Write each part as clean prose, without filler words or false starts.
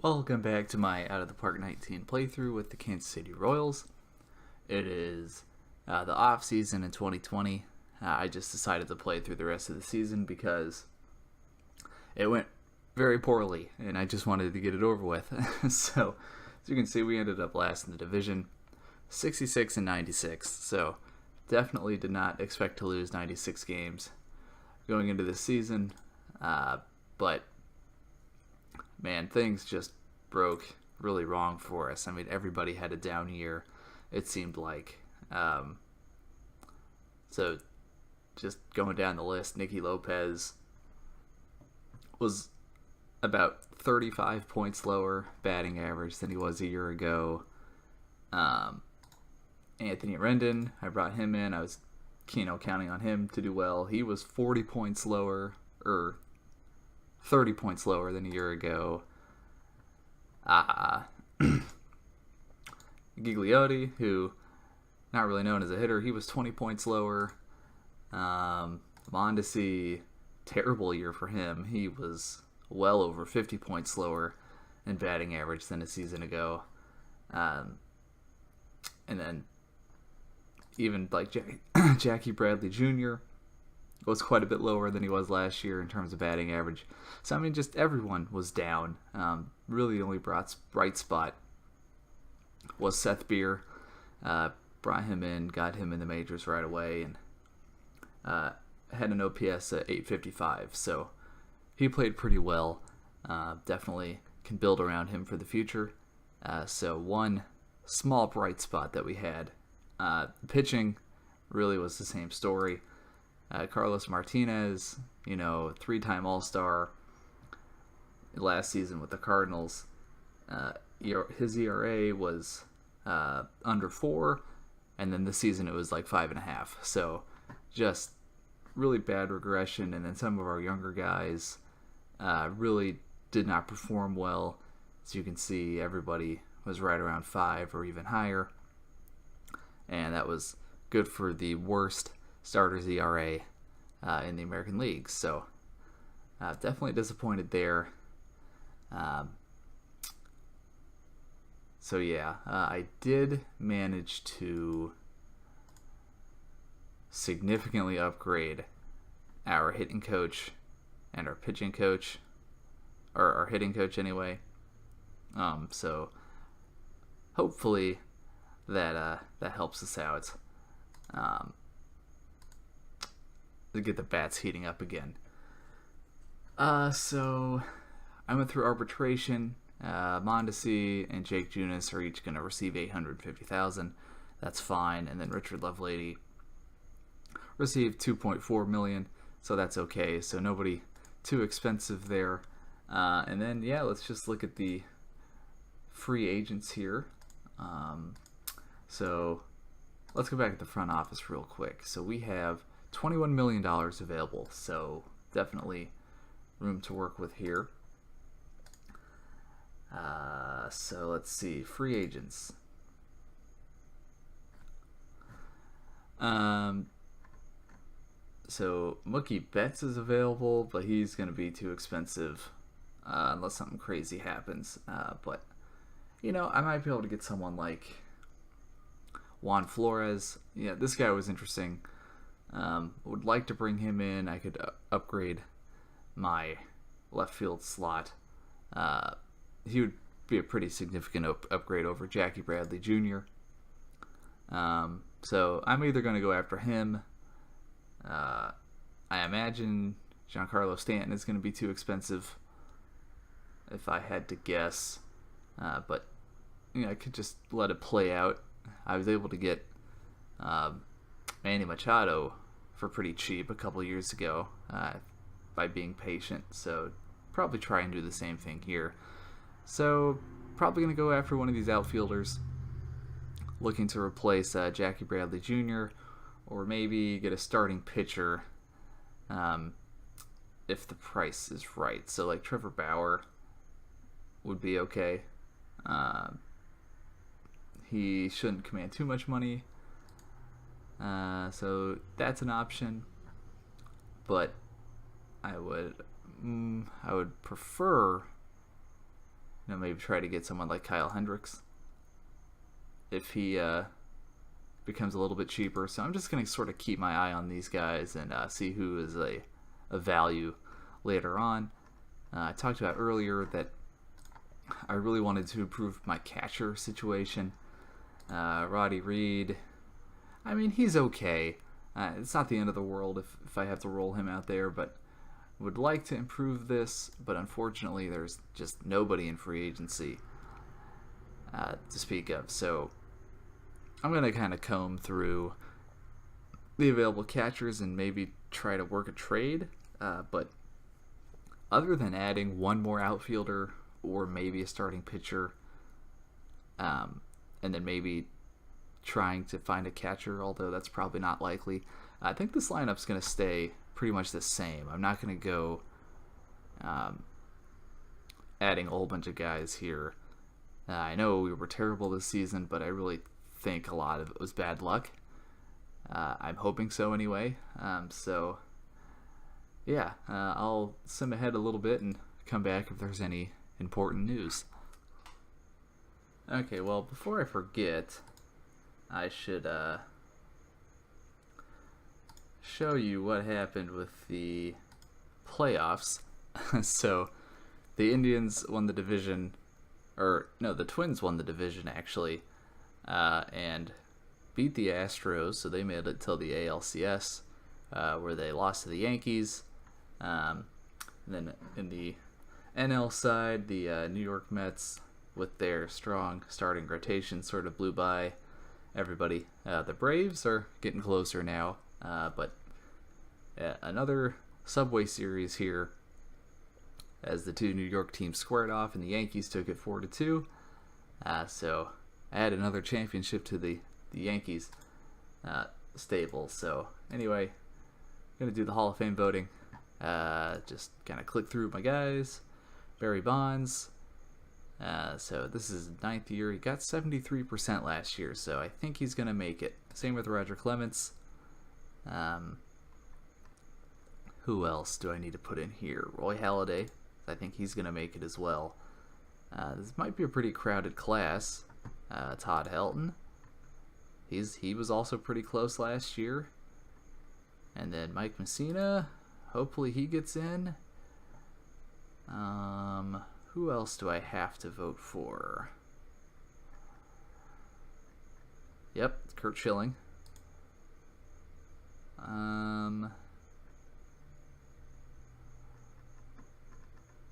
Welcome back to my Out of the Park 19 playthrough with the Kansas City Royals. It is the offseason in 2020. I just decided to play through the rest of the season because it went very poorly and I just wanted to get it over with. So, as you can see, we ended up last in the division, 66 and 96. So, definitely did not expect to lose 96 games going into this season. But man, things just broke really wrong for us. I mean, everybody had a down year, it seemed like. So, just going down the list, Nicky Lopez was about 35 points lower batting average than he was a year ago. Anthony Rendon, I brought him in. I was counting on him to do well. He was 40 points lower, or 30 points lower than a year ago. Gigliotti, who not really known as a hitter, he was 20 points lower. Mondesi, terrible year for him. He was well over 50 points lower in batting average than a season ago. And then even like Jackie Bradley Jr. was quite a bit lower than he was last year in terms of batting average. So, I mean, just everyone was down. Really the only bright spot was Seth Beer. Brought him in, got him in the majors right away, and had an OPS at 855. So he played pretty well. Definitely can build around him for the future. So one small bright spot that we had. Pitching really was the same story. Carlos Martinez, three-time All-Star last season with the Cardinals. His ERA was under 4, and then this season it was like 5.5. So just really bad regression. And then some of our younger guys really did not perform well. As you can see, everybody was right around 5 or even higher, and that was good for the worst starters ERA in the American League. So definitely disappointed there. I did manage to significantly upgrade our hitting coach and our pitching coach, or our hitting coach anyway. So hopefully that helps us out. To get the bats heating up again. So I went through arbitration. Mondesi and Jake Junis are each going to receive $850,000. That's fine. And then Richard Lovelady received $2.4 million, so that's okay. So nobody too expensive there. And then let's just look at the free agents here. So let's go back to the front office real quick. So we have $21 million available, so definitely room to work with here. So let's see, free agents. So Mookie Betts is available, but he's going to be too expensive unless something crazy happens. But I might be able to get someone like Juan Flores. Yeah, this guy was interesting. Would like to bring him in. I could upgrade my left field slot. He would be a pretty significant upgrade over Jackie Bradley Jr. So I'm either going to go after him. I imagine Giancarlo Stanton is going to be too expensive if I had to guess. But I could just let it play out. I was able to get Manny Machado for pretty cheap a couple years ago by being patient. So probably try and do the same thing here. So probably going to go after one of these outfielders, looking to replace Jackie Bradley Jr., or maybe get a starting pitcher if the price is right. So like Trevor Bauer would be okay. He shouldn't command too much money. So that's an option. But I would prefer maybe try to get someone like Kyle Hendricks if he becomes a little bit cheaper. So I'm just going to sort of keep my eye on these guys and see who is a value later on. I talked about earlier that I really wanted to improve my catcher situation. Roddy Reed, I mean, he's okay. It's not the end of the world if I have to roll him out there, but would like to improve this, but unfortunately there's just nobody in free agency to speak of. So I'm going to kind of comb through the available catchers and maybe try to work a trade. But other than adding one more outfielder or maybe a starting pitcher, and then maybe trying to find a catcher, although that's probably not likely, I think this lineup's going to stay pretty much the same. I'm not going to go adding a whole bunch of guys here. I know we were terrible this season, but I really think a lot of it was bad luck. I'm hoping so anyway. So yeah, I'll skim ahead a little bit and come back if there's any important news. Okay, well, before I forget, I should show you what happened with the playoffs. So the Indians won the division, or no, the Twins won the division actually, and beat the Astros, so they made it till the ALCS, where they lost to the Yankees. And then in the NL side, the New York Mets, with their strong starting rotation, sort of blew by everybody. The Braves are getting closer now, but another Subway Series here, as the two New York teams squared off and the Yankees took it 4-2. So add another championship to the Yankees stable. So anyway, gonna do the Hall of Fame voting. Just kind of click through my guys. Barry Bonds. So this is his 9th year. He got 73% last year, so I think he's gonna make it. Same with Roger Clemens. Who else do I need to put in here? Roy Halladay. I think he's gonna make it as well. This might be a pretty crowded class. Todd Helton. He was also pretty close last year. And then Mike Messina. Hopefully he gets in. Who else do I have to vote for? Yep, it's Kurt Schilling.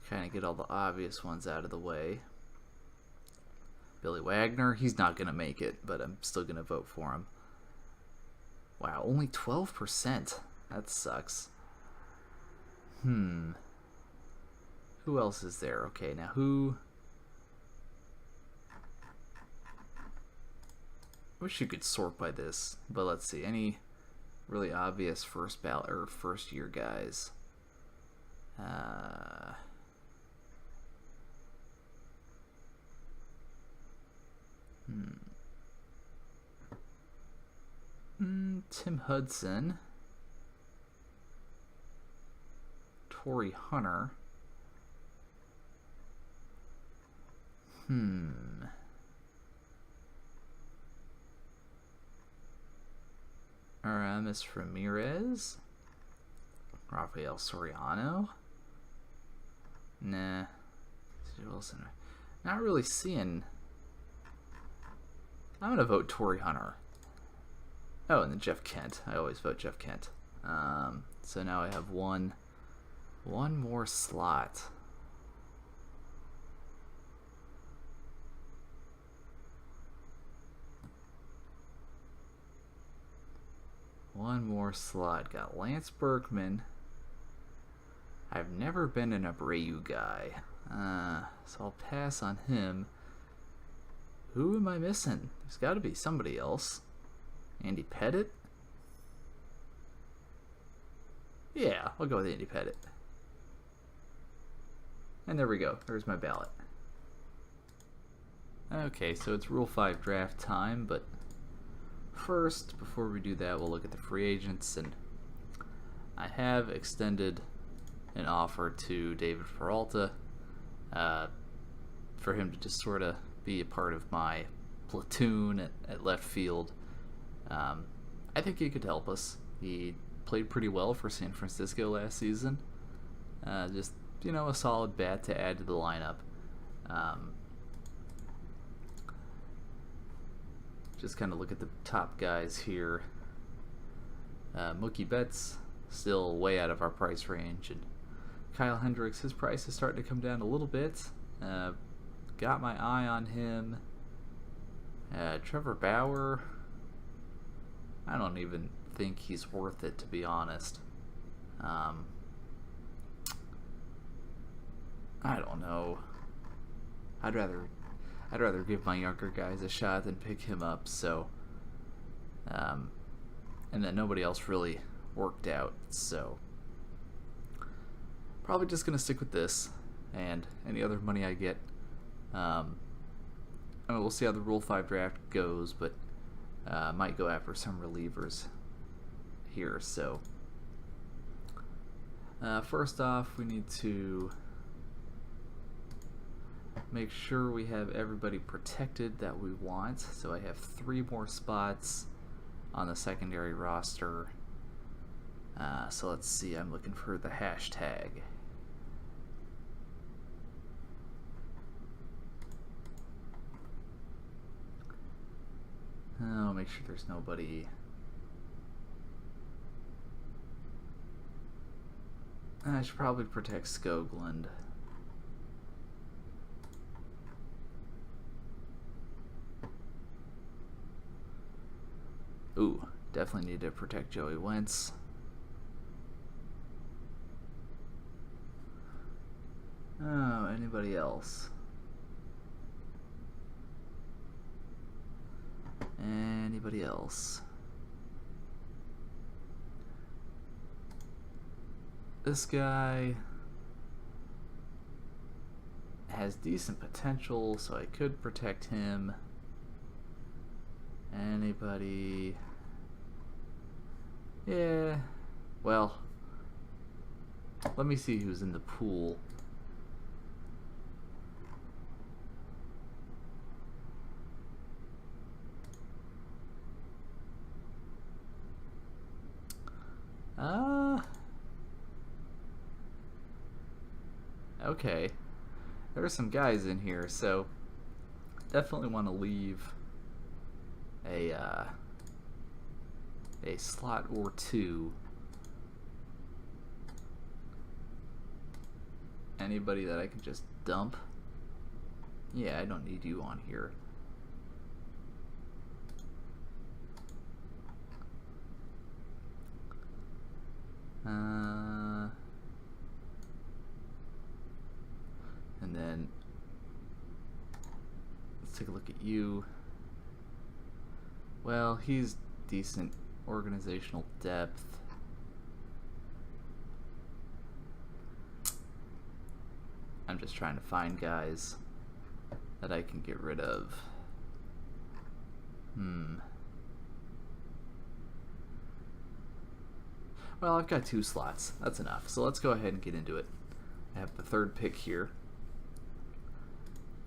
Kind of get all the obvious ones out of the way. Billy Wagner, he's not going to make it, but I'm still going to vote for him. Wow, only 12%. That sucks. Who else is there? Okay, now who... I wish you could sort by this, but let's see. Any really obvious first ballot or first year guys? Tim Hudson, Torrey Hunter. Aramis Ramirez, Rafael Soriano. Nah, Wilson. Not really seeing. I'm gonna vote Torrey Hunter. Oh, and then Jeff Kent. I always vote Jeff Kent. So now I have one more slot. One more slot. Got Lance Berkman. I've never been an Abreu guy, so I'll pass on him. Who am I missing? There's got to be somebody else. Andy Pettit? Yeah, I'll go with Andy Pettit. And there we go. There's my ballot. Okay, so it's Rule 5 draft time, but first, before we do that, we'll look at the free agents, and I have extended an offer to David Peralta for him to just sort of be a part of my platoon at left field. I think he could help us. He played pretty well for San Francisco last season. Just, a solid bat to add to the lineup. Just kind of look at the top guys here. Mookie Betts, still way out of our price range. And Kyle Hendricks, his price is starting to come down a little bit. Got my eye on him. Trevor Bauer, I don't even think he's worth it, to be honest. I don't know. I'd rather give my younger guys a shot than pick him up. So, and then nobody else really worked out. So, probably just gonna stick with this, and any other money I get. We'll see how the Rule 5 draft goes, but might go after some relievers here. So, first off, we need to make sure we have everybody protected that we want. So I have 3 more spots on the secondary roster. So let's see, I'm looking for the hashtag. Oh, make sure there's nobody. I should probably protect Skoglund. Ooh, definitely need to protect Joey Wentz. Oh, anybody else? Anybody else? This guy has decent potential, so I could protect him. Anybody? Yeah. Well, let me see who's in the pool. Okay. There are some guys in here, so definitely want to leave a slot or 2. Anybody that I can just dump? Yeah, I don't need you on here. And then let's take a look at you. Well, he's decent organizational depth. I'm just trying to find guys that I can get rid of. Well, I've got 2 slots. That's enough. So let's go ahead and get into it. I have the 3rd pick here.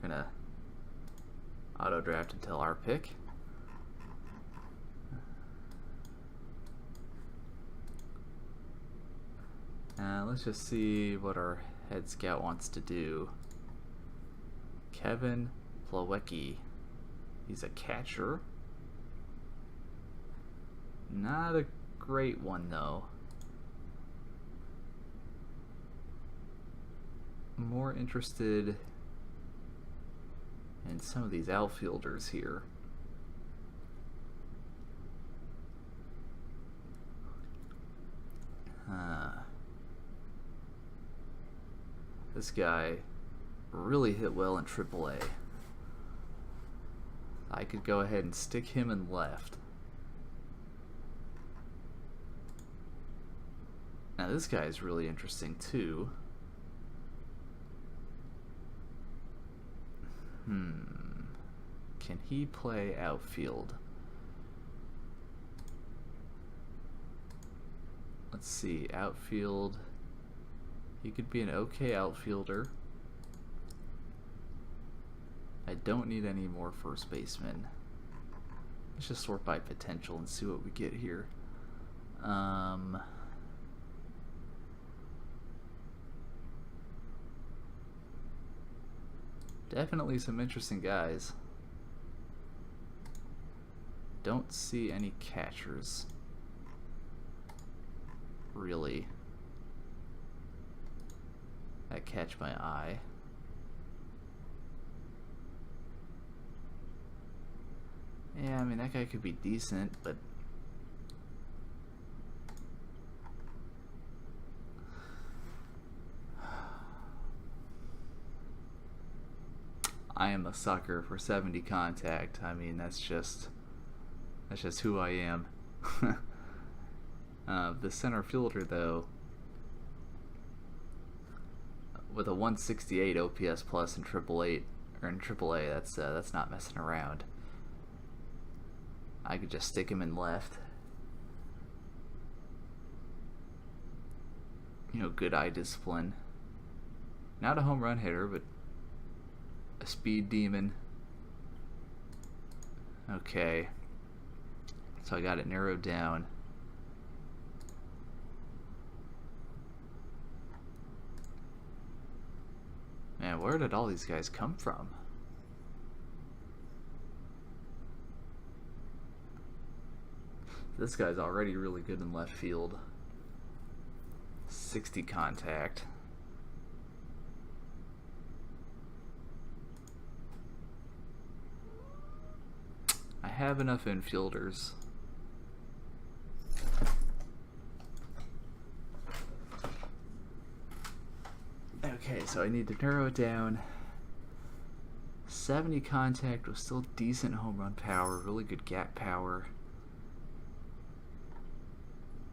I'm gonna auto draft until our pick. Let's just see what our head scout wants to do. Kevin Plawecki. He's a catcher. Not a great one, though. More interested in some of these outfielders here. This guy really hit well in AAA. I could go ahead and stick him in left. Now this guy is really interesting too. Can he play outfield? Let's see, outfield. He could be an okay outfielder. I don't need any more first basemen. Let's just sort by potential and see what we get here. Definitely some interesting guys. Don't see any catchers, really, that catch my eye. Yeah, I mean, that guy could be decent, but I am a sucker for 70 contact. I mean, that's just who I am. The center fielder, though, with a 168 OPS plus in AAA, that's not messing around. I could just stick him in left. You know, good eye discipline. Not a home run hitter, but a speed demon. Okay. So I got it narrowed down. Man, where did all these guys come from? This guy's already really good in left field. 60 contact. I have enough infielders. Okay, so I need to narrow it down. 70 contact with still decent home run power, really good gap power.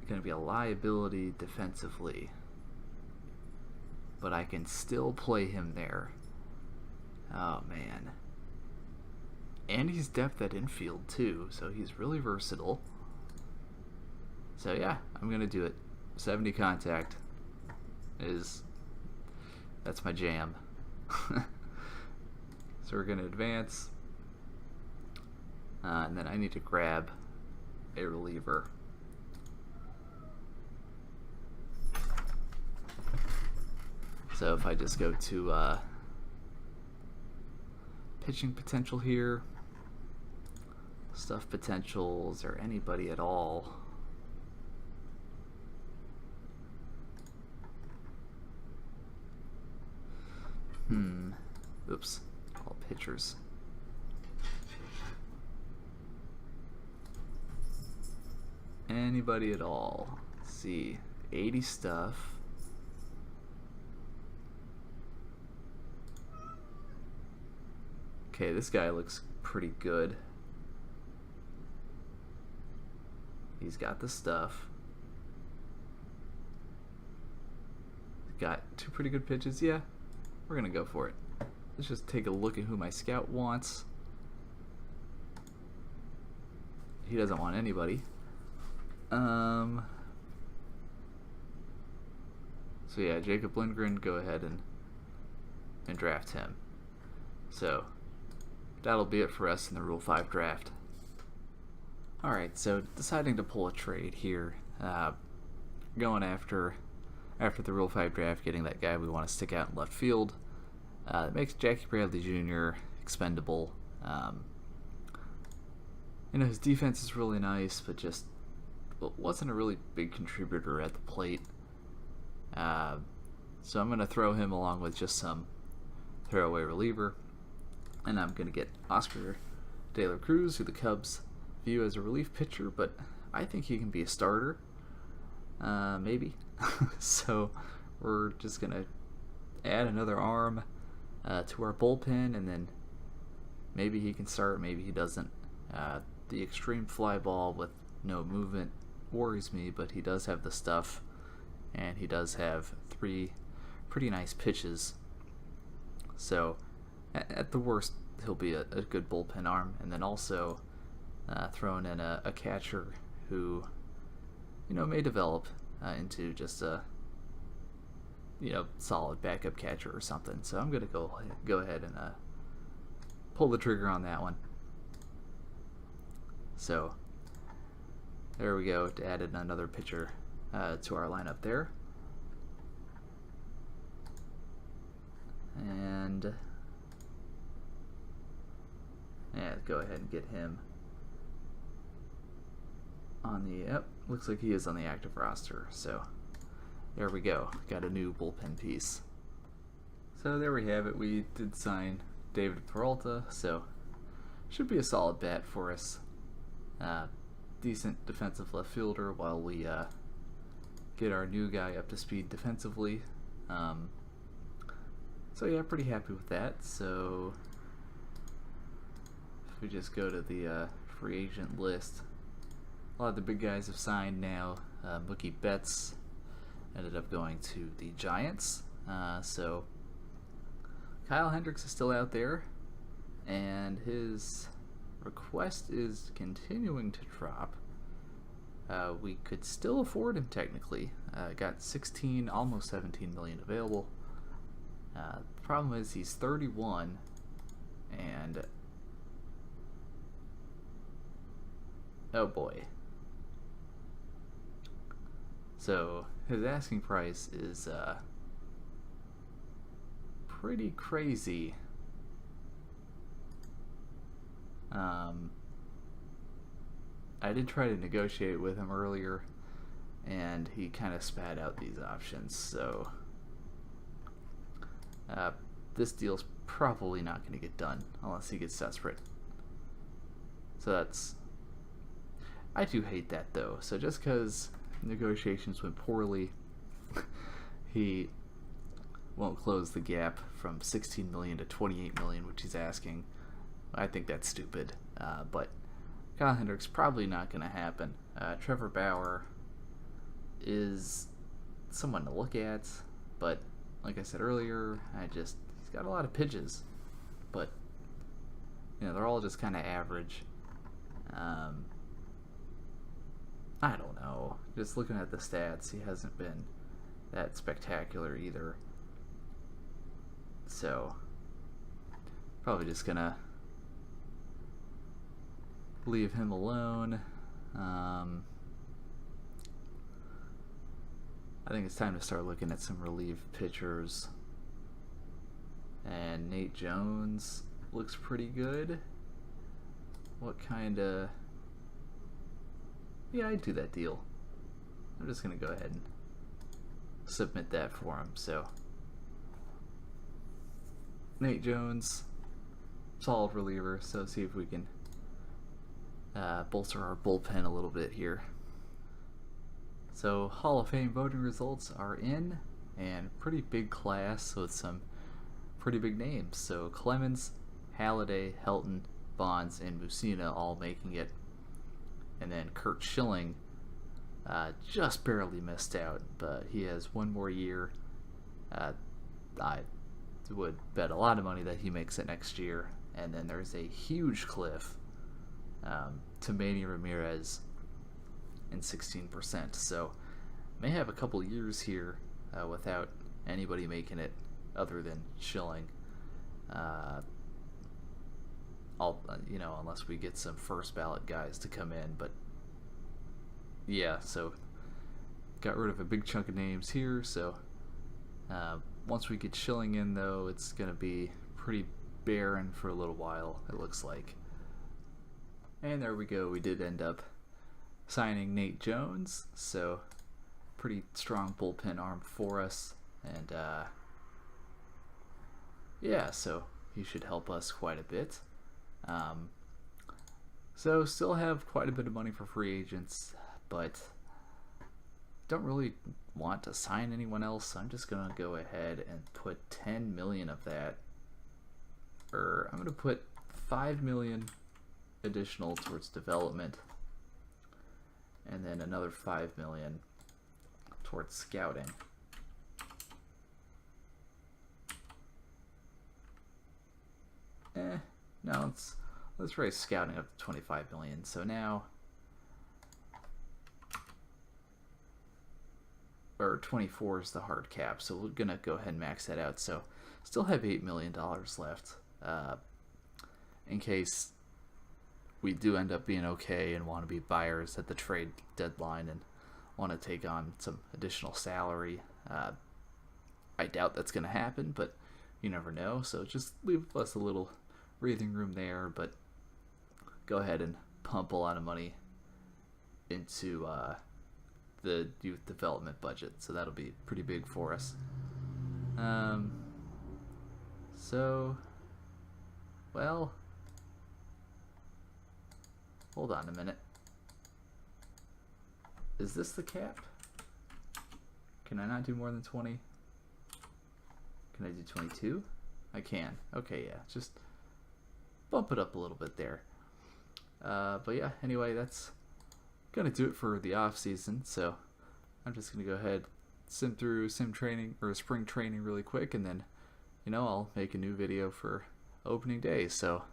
Going to be a liability defensively, but I can still play him there. Oh man. And he's depth at infield too, so he's really versatile. So yeah, I'm going to do it. 70 contact that's my jam. So we're going to advance, and then I need to grab a reliever. So if I just go to pitching potential here, stuff potentials, or anybody at all. Oops, all pitchers. Anybody at all. Let's see, 80 stuff. Okay, this guy looks pretty good. He's got the stuff. Got two pretty good pitches. Yeah, we're gonna go for it. Let's just take a look at who my scout wants. He doesn't want anybody. So yeah, Jacob Lindgren, go ahead and draft him. So that'll be it for us in the Rule 5 draft. Alright, so deciding to pull a trade here. Going after the Rule 5 draft, getting that guy we want to stick out in left field. It makes Jackie Bradley Jr. expendable. His defense is really nice, but just wasn't a really big contributor at the plate. So I'm going to throw him along with just some throwaway reliever. And I'm going to get Oscar De La Cruz, who the Cubs view as a relief pitcher, but I think he can be a starter. Maybe. So we're just going to add another arm to our bullpen, and then maybe he can start, maybe he doesn't. The extreme fly ball with no movement worries me, but he does have the stuff, and he does have 3 pretty nice pitches. So at the worst, he'll be a good bullpen arm, and then also throwing in a catcher who, may develop into just a, solid backup catcher or something. So I'm gonna go ahead and pull the trigger on that one. So there we go. Added another pitcher to our lineup there. And yeah, go ahead and get him on the, yep, looks like he is on the active roster. So there we go. Got a new bullpen piece. So there we have it. We did sign David Peralta, so should be a solid bat for us. Decent defensive left fielder while we get our new guy up to speed defensively. So yeah, pretty happy with that. So if we just go to the free agent list, a lot of the big guys have signed now. Mookie Betts ended up going to the Giants. So Kyle Hendricks is still out there, and his request is continuing to drop. We could still afford him technically. Got 16, almost 17 million available. The problem is he's 31, and oh boy. So his asking price is pretty crazy. I did try to negotiate with him earlier, and he kind of spat out these options. So this deal's probably not going to get done unless he gets desperate. So that's, I do hate that though. So just because negotiations went poorly, he won't close the gap from 16 million to 28 million, which he's asking. I think that's stupid. But Kyle Hendricks probably not going to happen. Trevor Bauer is someone to look at, but like I said earlier, he's got a lot of pitches, but you know, they're all just kind of average. I don't know. Just looking at the stats, he hasn't been that spectacular either. So probably just gonna leave him alone. I think it's time to start looking at some relief pitchers. And Nate Jones looks pretty good. What kind of... Yeah, I'd do that deal. I'm just going to go ahead and submit that for him. So Nate Jones, solid reliever. So see if we can bolster our bullpen a little bit here. So Hall of Fame voting results are in, and pretty big class with some pretty big names. So Clemens, Halladay, Helton, Bonds, and Mussina all making it. And then Kurt Schilling just barely missed out, but he has one more year. I would bet a lot of money that he makes it next year. And then there's a huge cliff to Manny Ramirez in 16%. So may have a couple years here without anybody making it other than Schilling. Unless we get some first ballot guys to come in. But yeah, so got rid of a big chunk of names here. So once we get Schilling in, though, it's going to be pretty barren for a little while, it looks like. And there we go. We did end up signing Nate Jones, so pretty strong bullpen arm for us. And yeah, so he should help us quite a bit. So still have quite a bit of money for free agents, but don't really want to sign anyone else. So I'm just gonna go ahead and put 10 million of that, or I'm gonna put 5 million additional towards development, and then another 5 million towards scouting. No, let's raise scouting up to 25 million. So now, or 24 is the hard cap. So we're gonna go ahead and max that out. So still have $8 million left. in case we do end up being okay and want to be buyers at the trade deadline and want to take on some additional salary. I doubt that's going to happen, but you never know. So just leave us a little breathing room there, but go ahead and pump a lot of money into the youth development budget. So that'll be pretty big for us. Well, hold on a minute. Is this the cap? Can I not do more than 20? Can I do 22? I can. Okay, yeah. Just bump it up a little bit there. But yeah, anyway, that's going to do it for the off season. So I'm just going to go ahead, sim through sim training or spring training really quick, and then, I'll make a new video for opening day. So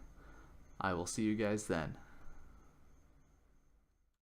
I will see you guys then.